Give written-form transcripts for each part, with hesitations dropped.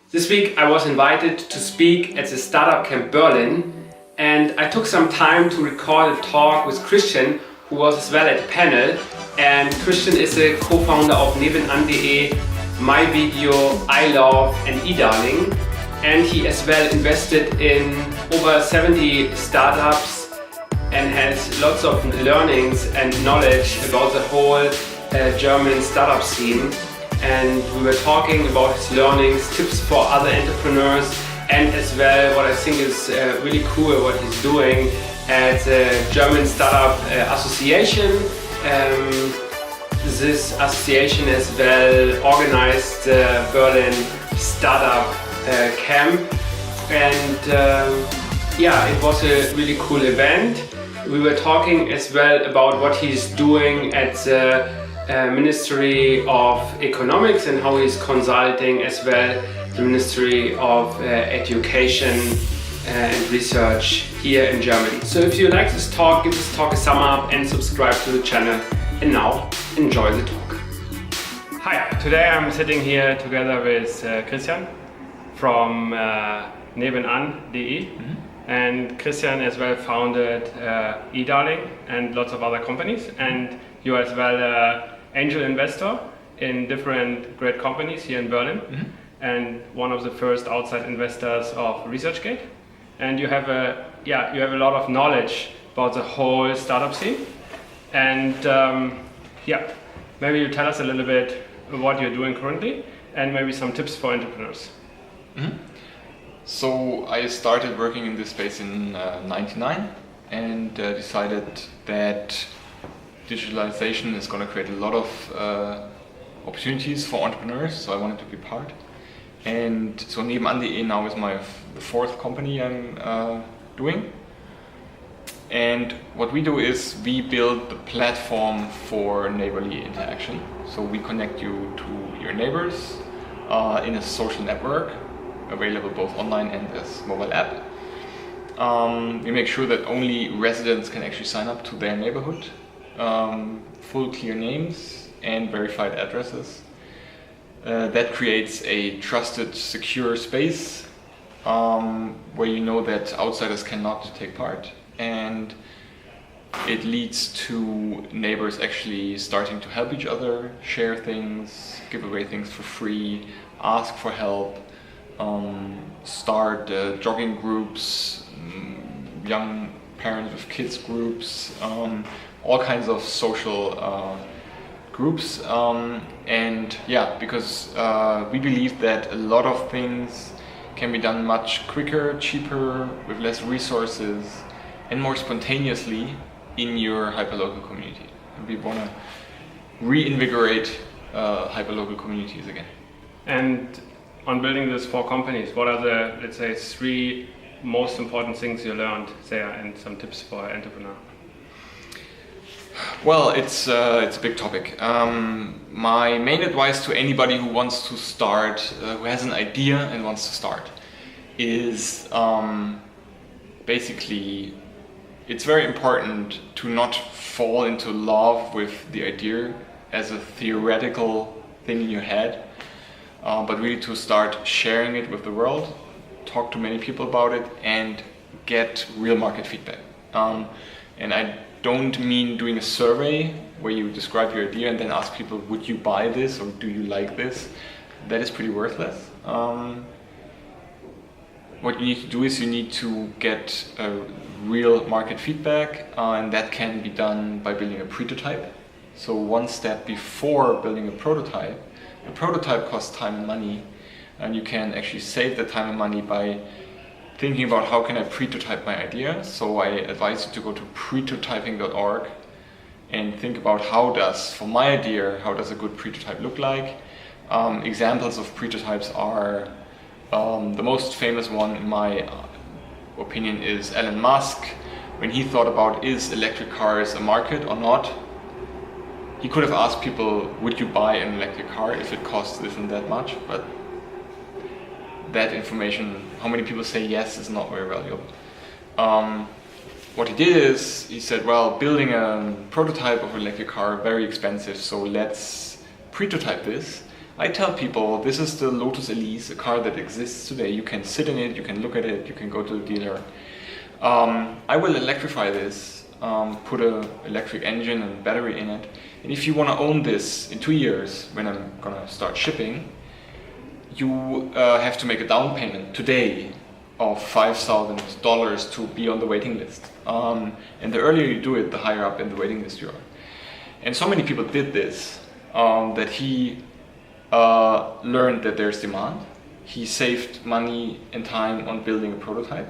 This week I was invited to speak at the Startup Camp Berlin, and I took some time to record a talk with Christian, who was as well at the panel. And Christian is a co-founder of nebenan.de, MyVideo, iLove and eDarling, and he as well invested in over 70 startups and has lots of learnings and knowledge about the whole German startup scene. And we were talking about his learnings, tips for other entrepreneurs, and as well what I think is really cool what he's doing at the German Startup Association. This association as well organized the Berlin Startup Camp, and it was a really cool event. We were talking as well about what he's doing at the Ministry of Economics and how he's consulting as well the Ministry of Education and Research here in Germany. So if you like this talk, give this talk a thumb up and subscribe to the channel. And now, enjoy the talk. Hi, today I'm sitting here together with Christian from nebenan.de. And Christian as well founded eDarling and lots of other companies. And you as well angel investor in different great companies here in Berlin, and one of the first outside investors of ResearchGate. And you have a lot of knowledge about the whole startup scene. And maybe you tell us a little bit what you're doing currently and maybe some tips for entrepreneurs. So I started working in this space in '99 and decided that digitalization is going to create a lot of opportunities for entrepreneurs, so I wanted to be part. And so nebenan.de now is my fourth company I'm doing. And what we do is we build the platform for neighborly interaction. So we connect you to your neighbors in a social network, available both online and as mobile app. We make sure that only residents can actually sign up to their neighborhood. Full clear names and verified addresses. That creates a trusted, secure space where you know that outsiders cannot take part, and it leads to neighbors actually starting to help each other, share things, give away things for free, ask for help, start jogging groups, young parents with kids groups, all kinds of social groups, because we believe that a lot of things can be done much quicker, cheaper, with less resources, and more spontaneously in your hyperlocal community. And we want to reinvigorate hyperlocal communities again. And on building these four companies, what are the, let's say, three most important things you learned there, and some tips for an entrepreneur? Well, it's a big topic. My main advice to anybody who wants to start, who has an idea and wants to start, is basically it's very important to not fall into love with the idea as a theoretical thing in your head, but really to start sharing it with the world, talk to many people about it, and get real market feedback. And I don't mean doing a survey where you describe your idea and then ask people, would you buy this or do you like this? That is pretty worthless. What you need to do is you need to get a real market feedback, and that can be done by building a prototype. So one step before building a prototype, the prototype costs time and money, and you can actually save the time and money by thinking about how can I prototype my idea. So I advise you to go to prototyping.org and think about how does a good prototype look like. Examples of prototypes are, the most famous one in my opinion is Elon Musk. When he thought about is electric cars a market or not, he could have asked people, would you buy an electric car if it costs this and that much? But that information, how many people say yes, is not very valuable. What he did is, he said, well, building a prototype of an electric car, very expensive, so let's prototype this I tell people this is the Lotus Elise, a car that exists today. You can sit in it, you can look at it, you can go to the dealer. I will electrify this, put an electric engine and battery in it. And if you want to own this in 2 years, when I'm gonna start shipping, you have to make a down payment today of $5,000 to be on the waiting list. And the earlier you do it, the higher up in the waiting list you are. And so many people did this that he learned that there's demand. He saved money and time on building a prototype.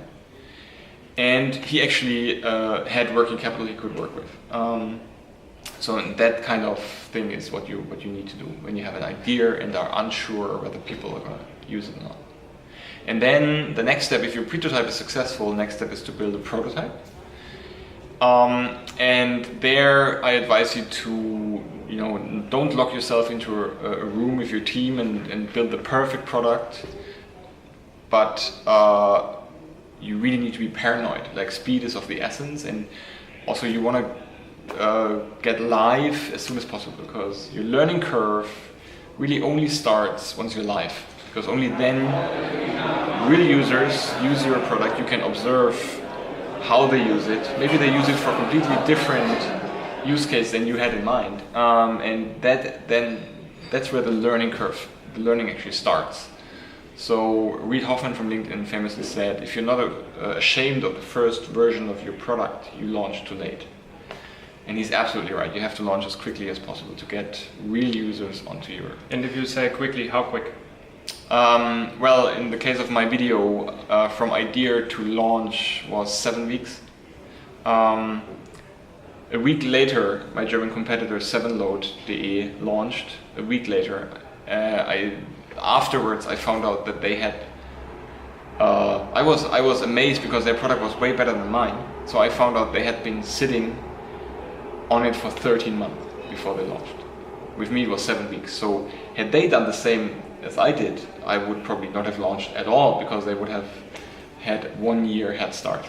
And he actually had working capital he could work with. So that kind of thing is what you need to do when you have an idea and are unsure whether people are going to use it or not. And then the next step, if your prototype is successful, the next step is to build a prototype. And there I advise you to, don't lock yourself into a room with your team and build the perfect product, but you really need to be paranoid. Like, speed is of the essence, and also you want to get live as soon as possible, because your learning curve really only starts once you're live, because only then real users use your product. You can observe how they use it. Maybe they use it for a completely different use case than you had in mind, and that's where the learning curve, the learning actually starts. So Reid Hoffman from LinkedIn famously said, if you're not ashamed of the first version of your product, you launch too late. And he's absolutely right. You have to launch as quickly as possible to get real users onto your... And if you say quickly, how quick? Well, in the case of my video, from idea to launch was 7 weeks. A week later, my German competitor 7load.de launched. A week later, afterwards I found out that they had... I was amazed because their product was way better than mine. So I found out they had been sitting on it for 13 months before they launched. With me it was 7 weeks. So had they done the same as I did, I would probably not have launched at all, because they would have had 1 year head start.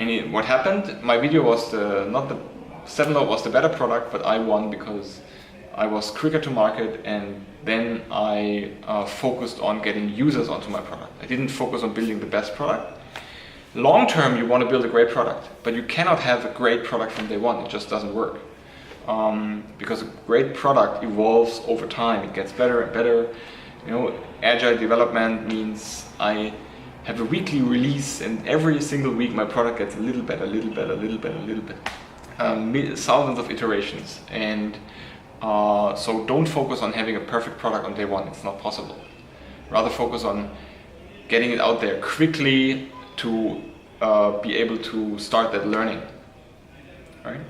And what happened? My video was 7load was the better product, but I won because I was quicker to market, and then I focused on getting users onto my product. I didn't focus on building the best product. Long term, you want to build a great product, but you cannot have a great product from day one. It just doesn't work. Because a great product evolves over time. It gets better and better. Agile development means I have a weekly release, and every single week my product gets a little better, a little better, a little better, a little better. Thousands of iterations. And so don't focus on having a perfect product on day one. It's not possible. Rather focus on getting it out there quickly to be able to start that learning. Right?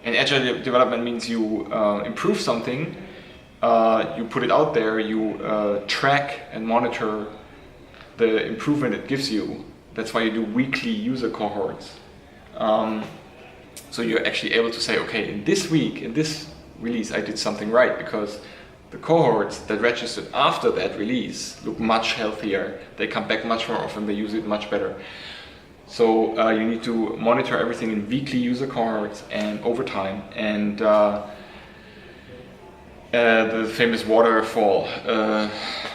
And agile development means you improve something, you put it out there, you track and monitor the improvement it gives you. That's why you do weekly user cohorts. So you're actually able to say, okay, in this week, in this release, I did something right, because the cohorts that registered after that release look much healthier. They come back much more often, they use it much better. So you need to monitor everything in weekly user cohorts and over time. And the famous waterfall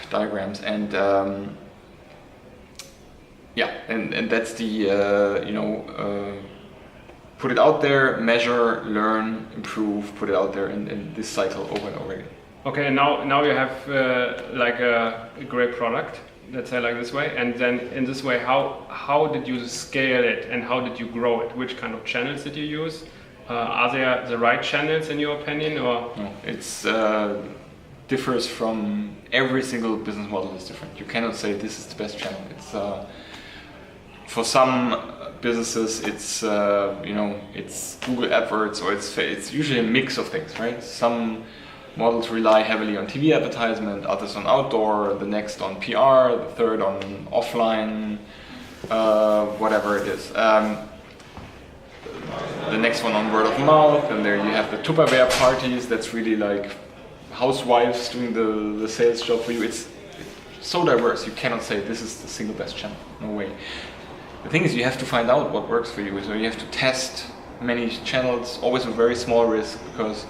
diagrams. And and that's the, put it out there, measure, learn, improve, put it out there in this cycle over and over again. Okay, and now you have like a great product, let's say like this way, and then in this way, how did you scale it and how did you grow it? Which kind of channels did you use? Are there the right channels in your opinion, or? No, it's differs from every single business model is different. You cannot say this is the best channel. It's for some businesses it's it's Google AdWords, or it's usually a mix of things, right? Some models rely heavily on TV advertisement, others on outdoor, the next on PR, the third on offline, whatever it is. The next one on word of mouth, and there you have the Tupperware parties. That's really like housewives doing the sales job for you. It's so diverse. You cannot say this is the single best channel. No way. The thing is, you have to find out what works for you. So you have to test many channels, always with very small risk, because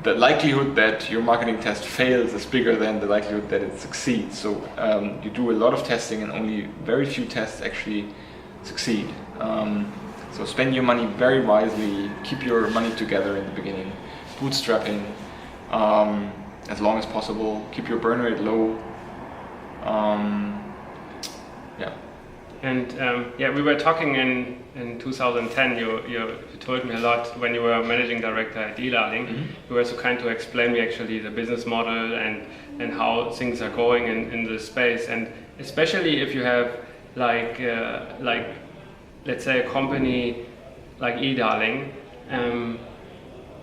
the likelihood that your marketing test fails is bigger than the likelihood that it succeeds. So you do a lot of testing and only very few tests actually succeed. So spend your money very wisely, keep your money together in the beginning, bootstrapping as long as possible, keep your burn rate low. Yeah. And we were talking in 2010. You told me a lot when you were managing director at eLearning. Mm-hmm. You were so kind to explain me actually the business model and how things are going in the space. And especially if you have like let's say a company like eDarling,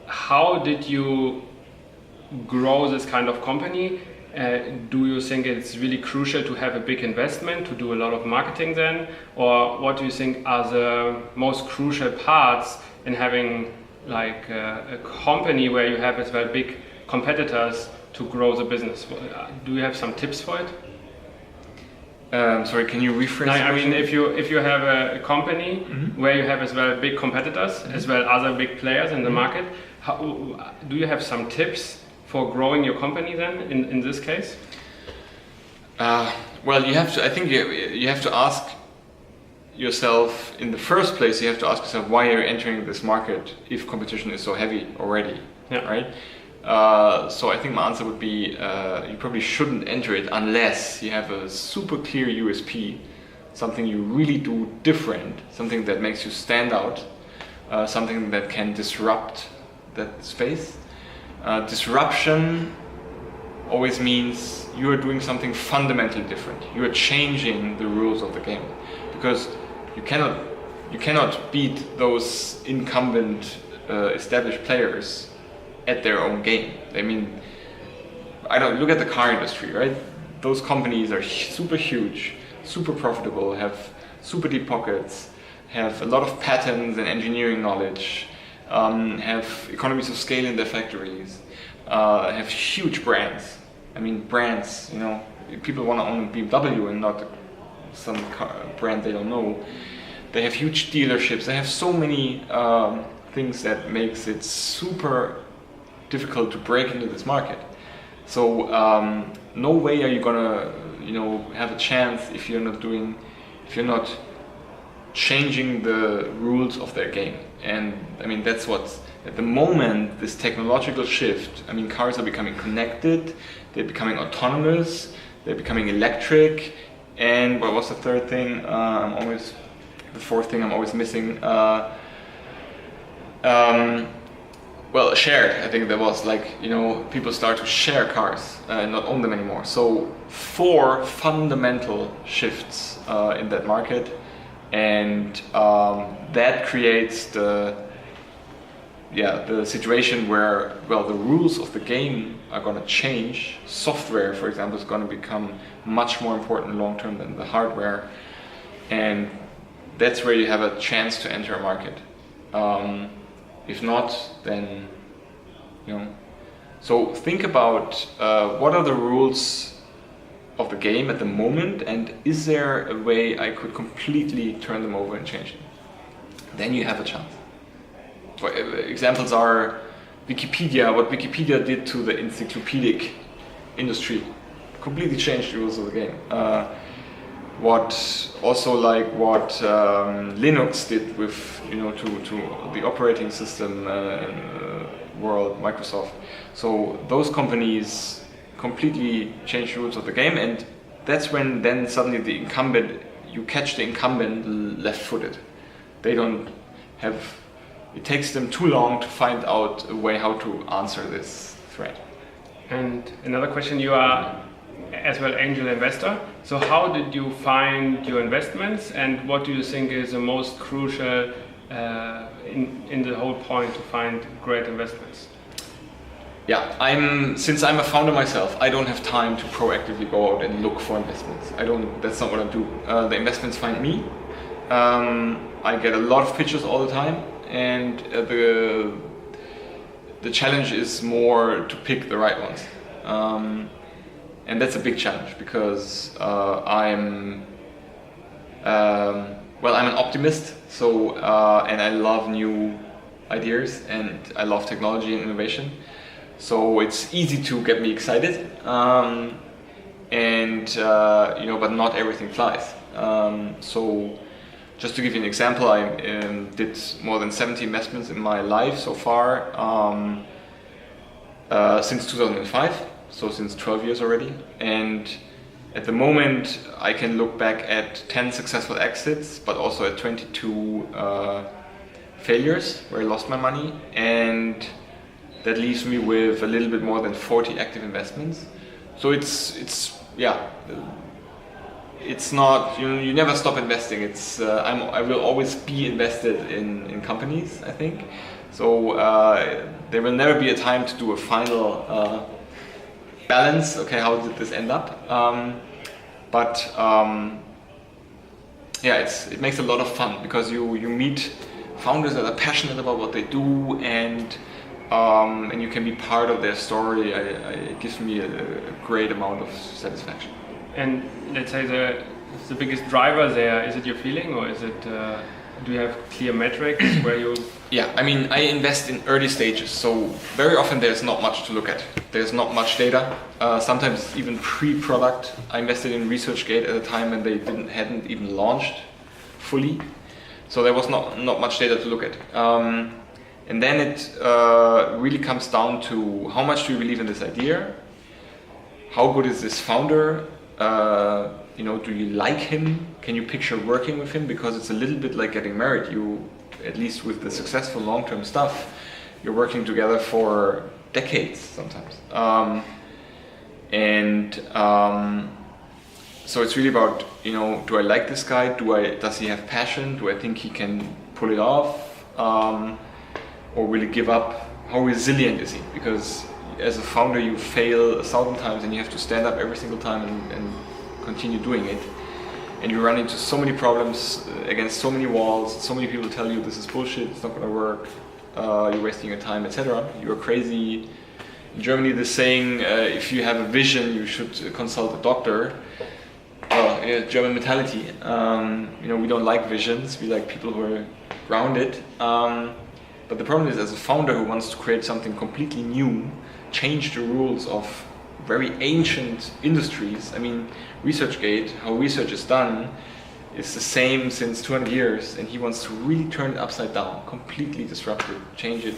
how did you grow this kind of company? Do you think it's really crucial to have a big investment to do a lot of marketing then? Or what do you think are the most crucial parts in having like a company where you have as well big competitors to grow the business? Do you have some tips for it? Sorry, can you rephrase? No, I mean, if you have a company Mm-hmm. where you have as well big competitors, as well other big players in the market, do you have some tips for growing your company then in this case? Well, you have to. I think you have to ask yourself in the first place. You have to ask yourself why you're entering this market if competition is so heavy already, Yeah. right? So I think my answer would be you probably shouldn't enter it unless you have a super clear USP, something you really do different, something that makes you stand out, something that can disrupt that space. Disruption always means you are doing something fundamentally different. You are changing the rules of the game, because you cannot beat those incumbent established players at their own game. I mean, look at the car industry, right? Those companies are super huge, super profitable, have super deep pockets, have a lot of patents and engineering knowledge, have economies of scale in their factories, have huge brands. I mean, brands, you know, people want to own a BMW and not some brand they don't know. They have huge dealerships. They have so many things that makes it super difficult to break into this market. So no way are you gonna, you know, have a chance if you're not changing the rules of their game. And I mean, that's what's at the moment, this technological shift. I mean, cars are becoming connected, they're becoming autonomous, they're becoming electric, and what was the third thing? The fourth thing I'm always missing. Well, shared. I think there was, like, you know, people start to share cars and not own them anymore. So 4 fundamental shifts in that market, and that creates the situation where, well, the rules of the game are going to change. Software, for example, is going to become much more important long term than the hardware, and that's where you have a chance to enter a market. If not, then, you know. So think about what are the rules of the game at the moment, and is there a way I could completely turn them over and change them? Then you have a chance. Examples are Wikipedia. What Wikipedia did to the encyclopedic industry completely changed the rules of the game. What Linux did with, you know, to the operating system world, Microsoft. So those companies completely changed the rules of the game, and that's when then suddenly you catch the incumbent left-footed. They don't have. It takes them too long to find out a way how to answer this threat. And another question, you are as well angel investor. So how did you find your investments, and what do you think is the most crucial in the whole point to find great investments? Yeah, since I'm a founder myself, I don't have time to proactively go out and look for investments. That's not what I do. The investments find me. I get a lot of pitches all the time, and the challenge is more to pick the right ones. And that's a big challenge, because I'm an optimist, so and I love new ideas, and I love technology and innovation. So it's easy to get me excited, but not everything flies. So just to give you an example, I did more than 70 investments in my life so far, since 2005, so since 12 years already. And at the moment, I can look back at 10 successful exits, but also at 22 failures where I lost my money. And that leaves me with a little bit more than 40 active investments. So it's not, you never stop investing. I will always be invested in companies, I think. So there will never be a time to do a final balance. Okay, how did this end up? It makes a lot of fun because you meet founders that are passionate about what they do, and you can be part of their story. It gives me a great amount of satisfaction. And let's say the biggest driver there, is it your feeling, or is it, do you have clear metrics where you... Yeah, I mean, I invest in early stages, so very often there's not much to look at. There's not much data, sometimes even pre-product. I invested in ResearchGate at a time when they hadn't even launched fully, so there was not much data to look at. And then it really comes down to how much do you believe in this idea, how good is this founder, do you like him, can you picture working with him, because it's a little bit like getting married. At least with the successful long-term stuff, you're working together for decades sometimes. So it's really about, do I like this guy? Does he have passion? Do I think he can pull it off? Or will he give up? How resilient is he? Because as a founder, you fail 1,000 times and you have to stand up every single time and continue doing it. And you run into so many problems against so many walls. So many people tell you this is bullshit, it's not going to work, you're wasting your time, etc. You're crazy. In Germany, the saying, if you have a vision, you should consult a doctor. German mentality. We don't like visions. We like people who are grounded. But the problem is, as a founder who wants to create something completely new, change the rules of very ancient industries. I mean, ResearchGate, how research is done, is the same since 200 years, and he wants to really turn it upside down, completely disrupt it, change it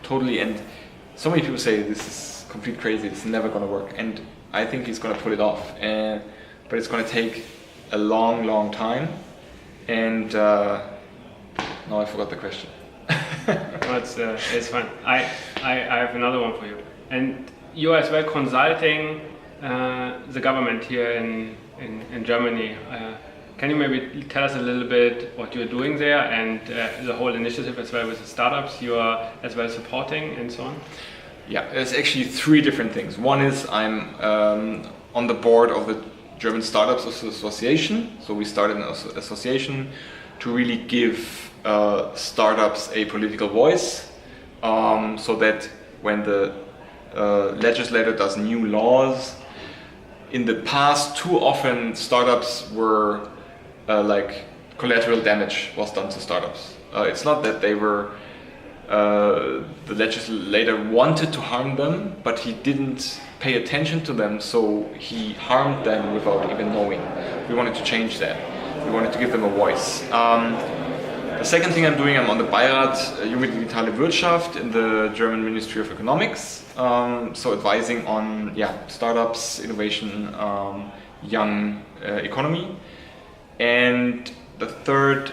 totally. And so many people say this is complete crazy, it's never going to work. And I think he's going to pull it off, but it's going to take a long, long time. And now I forgot the question. No, it's fine. I have another one for you. And you are as well consulting the government here in Germany. Can you maybe tell us a little bit what you're doing there, and the whole initiative as well with the startups you are as well supporting and so on? Yeah, there's actually 3 different things. One is I'm on the board of the German Startups Association. So we started an association to really give startups a political voice, so that when the legislator does new laws, in the past too often startups were like collateral damage was done to startups. It's not that they were the legislator wanted to harm them, but he didn't pay attention to them, so he harmed them without even knowing. We wanted to change that. We wanted to give them a voice. The second thing I'm doing, I'm on the Beirat Junge Digitale Wirtschaft in the German Ministry of Economics, so advising on startups, innovation, young economy. And the third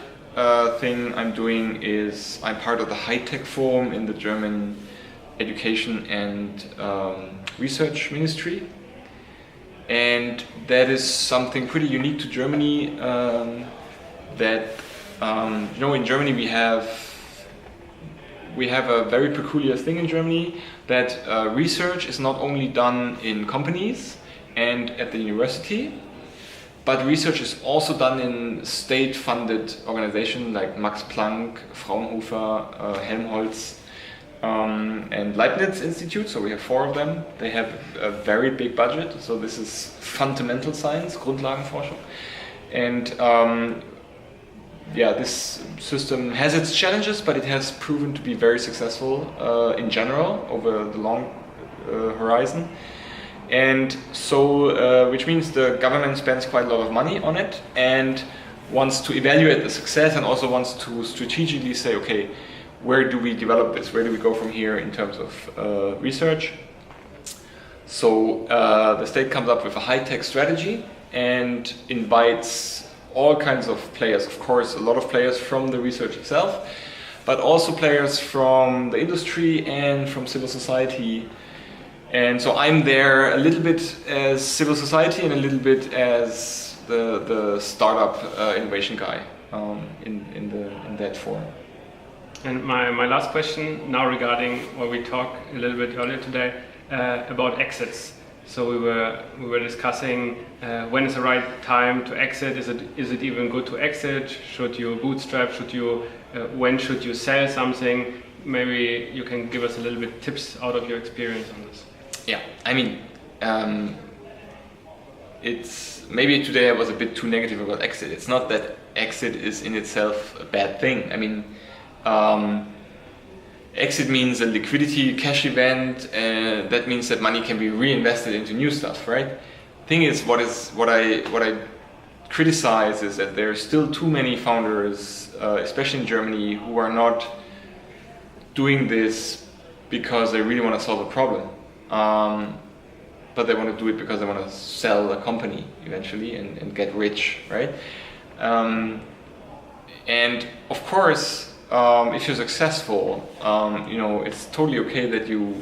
thing I'm doing is I'm part of the high-tech forum in the German Education and Research Ministry. And that is something pretty unique to Germany, that in Germany we have a very peculiar thing in Germany, that research is not only done in companies and at the university, but research is also done in state-funded organizations like Max Planck, Fraunhofer, Helmholtz, and Leibniz Institute. So we have 4 of them. They have a very big budget. So this is fundamental science, Grundlagenforschung. And this system has its challenges, but it has proven to be very successful in general over the long horizon. And so, which means the government spends quite a lot of money on it and wants to evaluate the success and also wants to strategically say, okay, where do we develop this? Where do we go from here in terms of research? So the state comes up with a high-tech strategy and invites all kinds of players. Of course, a lot of players from the research itself, but also players from the industry and from civil society. And so I'm there a little bit as civil society and a little bit as the startup innovation guy in that form. And my last question now regarding what we talked a little bit earlier today about exits. So we were discussing when is the right time to exit. Is it even good to exit? Should you bootstrap? When should you sell something? Maybe you can give us a little bit tips out of your experience on this. Yeah, I mean, it's maybe today I was a bit too negative about exit. It's not that exit is in itself a bad thing. I mean, exit means a liquidity cash event. That means that money can be reinvested into new stuff, right? Thing is, what I criticize is that there are still too many founders, especially in Germany, who are not doing this because they really want to solve a problem. But they want to do it because they want to sell a company eventually and get rich, right? And of course, if you're successful, it's totally okay that you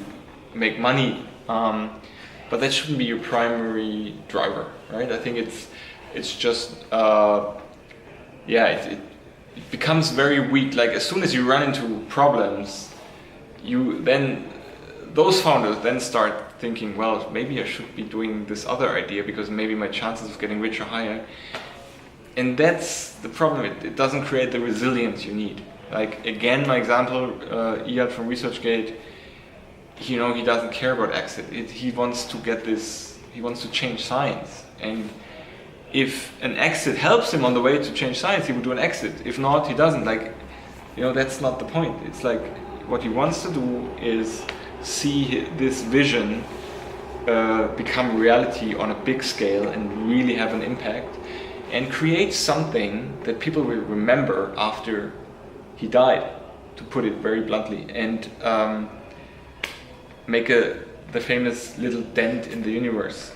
make money, but that shouldn't be your primary driver, right? I think it's just it becomes very weak. Like as soon as you run into problems, those founders then start thinking, well, maybe I should be doing this other idea because maybe my chances of getting rich are higher. And that's the problem. It doesn't create the resilience you need. Like again, my example, Iyad from ResearchGate, he doesn't care about exit. He wants to get this. He wants to change science. And if an exit helps him on the way to change science, he would do an exit. If not, he doesn't. That's not the point. It's like what he wants to do is see this vision become reality on a big scale and really have an impact and create something that people will remember after he died, to put it very bluntly, and make the famous little dent in the universe.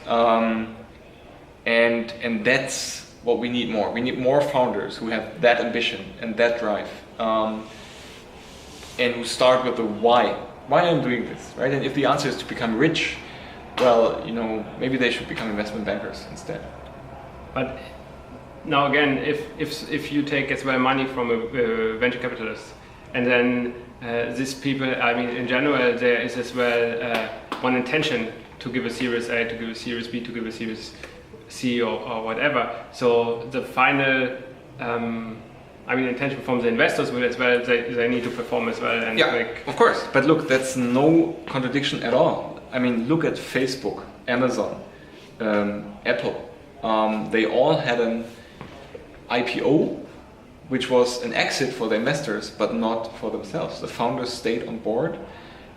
And that's what we need more. We need more founders who have that ambition and that drive, and who start with the why. Why I'm doing this, right? And if the answer is to become rich, well, maybe they should become investment bankers instead. But now again, if you take as well money from a venture capitalist, and then these people, I mean, in general, there is as well one intention to give a Series A, to give a Series B, to give a Series C or whatever. So the final intention from the investors will as well, they need to perform as well. And of course. But look, that's no contradiction at all. I mean, look at Facebook, Amazon, Apple. They all had an IPO, which was an exit for the investors, but not for themselves. The founders stayed on board.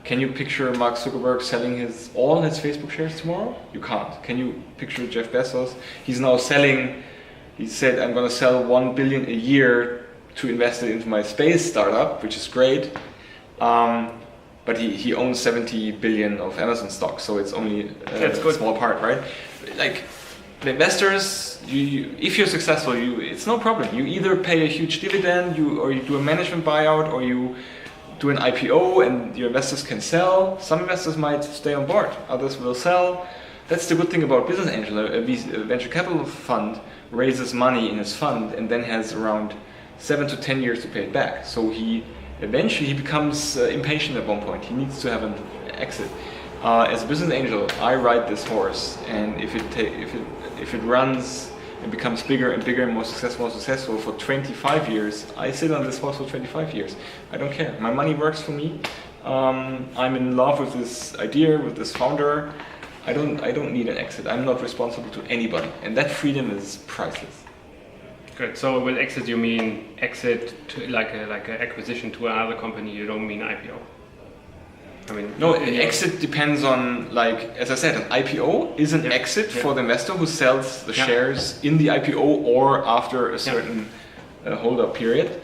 Can you picture Mark Zuckerberg selling all his Facebook shares tomorrow? You can't. Can you picture Jeff Bezos? He's now selling. He said, I'm going to sell 1 billion a year to invest it into my space startup, which is great. But he owns 70 billion of Amazon stock, so it's only a small part, right? Like the investors, if you're successful, it's no problem. You either pay a huge dividend, or you do a management buyout, or you do an IPO, and your investors can sell. Some investors might stay on board, others will sell. That's the good thing about business angel. A venture capital fund raises money in his fund and then has around 7 to 10 years to pay it back. So he eventually becomes impatient at one point. He needs to have an exit. As a business angel, I ride this horse, and if it runs and becomes bigger and bigger and more successful for 25 years, I sit on this horse for 25 years. I don't care. My money works for me. I'm in love with this idea, with this founder. I don't need an exit. I'm not responsible to anybody, and that freedom is priceless. Good. So with exit, you mean exit to like an acquisition to another company. You don't mean IPO. I mean, no, an exit depends on, like, as I said, an IPO is an exit for the investor who sells the shares in the IPO or after a certain hold-up period.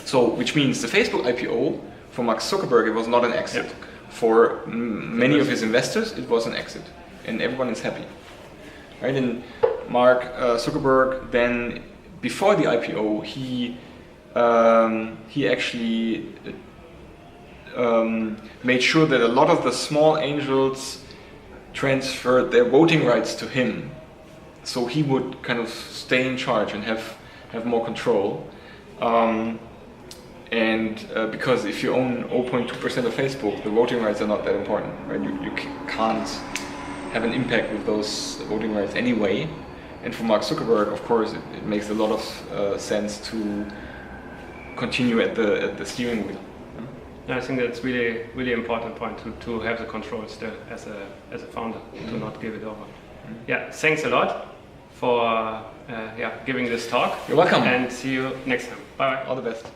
So, which means the Facebook IPO, for Mark Zuckerberg, it was not an exit. Yeah. For many of his investors, it was an exit, and everyone is happy, right? And Mark Zuckerberg, then before the IPO, he actually made sure that a lot of the small angels transferred their voting rights to him, so he would kind of stay in charge and have more control. Because if you own 0.2% of Facebook, the voting rights are not that important, right? You can't have an impact with those voting rights anyway. And for Mark Zuckerberg, of course, it makes a lot of sense to continue at the steering wheel. I think that's really important point to have the control still as a founder, to not give it over. Yeah, thanks a lot for giving this talk. You're welcome. And see you next time. Bye. All the best.